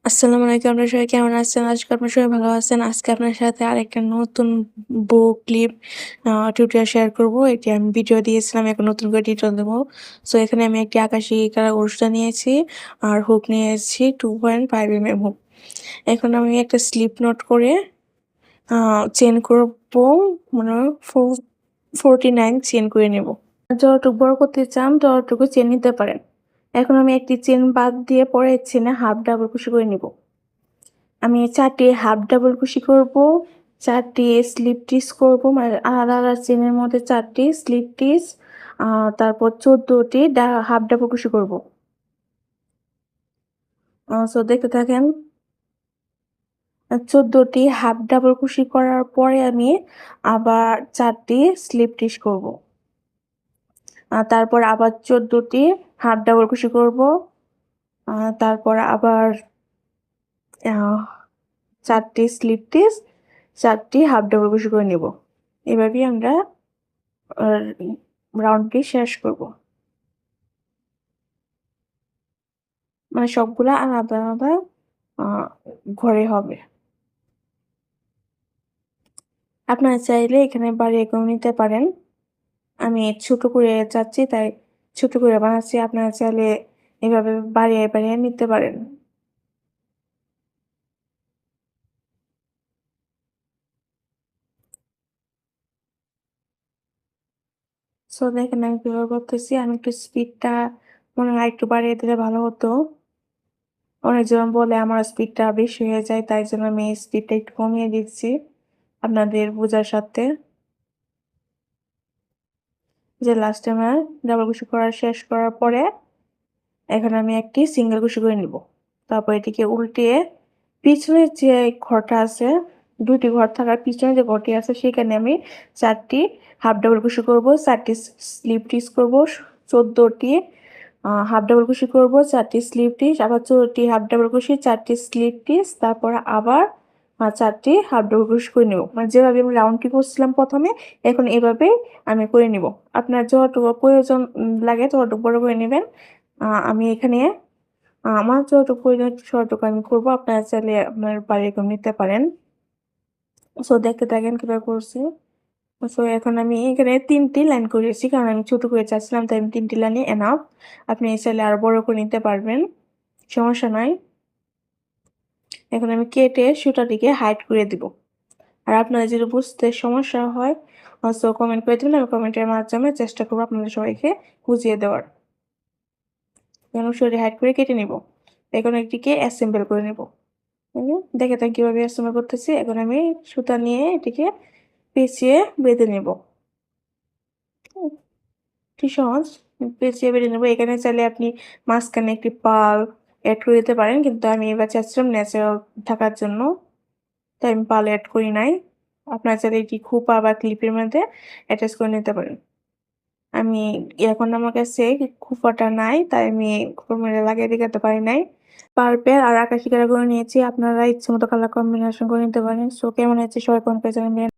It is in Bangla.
আসসালামু আলাইকুম। আপনারা সবাই কেমন আছেন? আজকে আপনারা সবাই ভালো আছেন। আজকে আপনার সাথে আরেকটা নতুন বুক ক্লিপ টিউটোরিয়াল শেয়ার করব। এটি আমি ভিডিও দিয়েছিলাম, এখন নতুন করে টিউটোরিয়াল দেবো। সো এখানে আমি একটি আকাশি কালার ওড়না নিয়েছি আর হুক নিয়েছি 2.5 হুক। এখন আমি একটা স্লিপ নোট করে চেইন করব, মানে 49 চেইন করে নেব। যতটুকু বড় করতে চান ততটুকু চেইন নিতে পারেন। এখন আমি একটি চেইন বাদ দিয়ে পরের চেইনে হাফ ডাবল কুশি করে নিব। আমি ৪ টি হাফ ডাবল কুশি করব, ৪ টি স্লিপ টিস করব, মানে আলাদা চেইনের মধ্যে ৪ টি স্লিপ টিস, তারপর ১৪ টি হাফ ডাবল কুশি করব। সো দেখতে থাকেন। ১৪ টি হাফ ডাবল কুশি করার পরে আমি আবার ৪ টি স্লিপ টিস করব। তারপর আবার ১৪ টি হাফ ডাবল কুশি করব। তারপর আবার আ ৪ টি স্লিপ টিস, ৪ টি হাফ ডাবল কুশি করে নিব। এভাবেই আমরা আর রাউন্ডটি শেষ করব। মানে সবগুলা আলাদা, আলাদা আ ঘরে হবে। আপনারা চাইলে এখানে বাড়িয়ে করেও নিতে পারেন। আমি ছোট করে চাচ্ছি তাই ছোট করে বানাচ্ছি। আপনারা চাইলে এভাবে বাড়িয়ে, বাড়িয়ে নিতে পারেন। সো দেখেন আমি কিভাবে করতেছি। আমি একটু স্পিডটা মনে হয় আরেকটু বাড়িয়ে দিলে ভালো হতো। অনেকজন বলে আমার স্পিডটা বেশি হয়ে যায়, তাই জন্য আমি স্পিডটা একটু কমিয়ে দিচ্ছি আপনাদের বোঝার স্বার্থে। যে লাস্টে আমার ডাবল কুশি করা শেষ করার পরে এখন আমি একটি সিঙ্গেল কুশি করে নিব। তারপর এটিকে উল্টিয়ে পিছনের যে ঘরটা আছে, ২ টি ঘর থাকার পিছনে যে ঘরটি আছে সেখানে আমি ৪ টি হাফ ডাবল কুশি করব, ৪ টি স্লিপ টিস করব, ১৪ টি হাফ ডাবল কুশি করব, ৪ টি স্লিপ টিস, আবার ১৪ টি হাফ ডাবল কুশি, ৪ টি স্লিপ টিস, তারপর আবার ৪ টি হাফ ডাবল কুশি করে নেব। মানে যেভাবে আমি রাউন্ডটি করছিলাম ১ম এ, এখন এভাবেই আমি করে নিব। আপনার যতটুকু প্রয়োজন লাগে ততটুকু বড় করে নিবেন। আমি এখানে আমার যতটুকু প্রয়োজন ততটুকু আমি করব। আপনারা চাইলে আপনার বাড়ি এরকম নিতে পারেন। সো দেখতে থাকেন কিভাবে করছি। সো এখন আমি এখানে ৩ টি লাইন করেছি। কারণ আমি ছোট করে চাচ্ছিলাম তাই আমি ৩ টি লাইনই এনাফ। আপনি চাইলে আরো বড় করে নিতে পারবেন। সমস্যা নাই। এখন আমি কেটে সুতাটিকে হাইড করে দিব। আর আপনাদের যদি বুঝতে সমস্যা হয় সো কমেন্ট করে দিবেন। আমি কমেন্টের মাধ্যমে চেষ্টা করব আপনাদের সবাইকে বুঝিয়ে দেওয়ার। এখন সুতাটি হাইড করে কেটে নিব। এখন এটিকে অ্যাসেম্বল করে নিব। দেখে থাকেন কিভাবে অ্যাসেম্বল করতেছি। এখন আমি সুতা নিয়ে এটিকে পেঁচিয়ে বেঁধে নেব। এটি সহজ। পেঁচিয়ে বেঁধে নেব। এখানে চাইলে আপনি মাঝখানে একটি পাল এড করে দিতে পারেন। কিন্তু আমি এবার চাচ্ছিলাম ন্যাচারাল থাকার জন্য। তাই আমি পাল এড করি নাই। আপনারা চাইলে এটি খোঁপা বা ক্লিপের মধ্যে অ্যাটাচ করে নিতে পারেন। আমি এখন আমার কাছে খোঁপাটা নাই, তাই আমি খোঁপার মধ্যে লাগিয়ে দেখাতে পারি নাই। পার্পেল আর আকাশি কালার করে নিয়েছি। আপনারা ইচ্ছেমতো কালার কম্বিনেশন করে নিতে পারেন। সো কেমন হয়েছে সবাই কমেন্ট করে জানাবেন।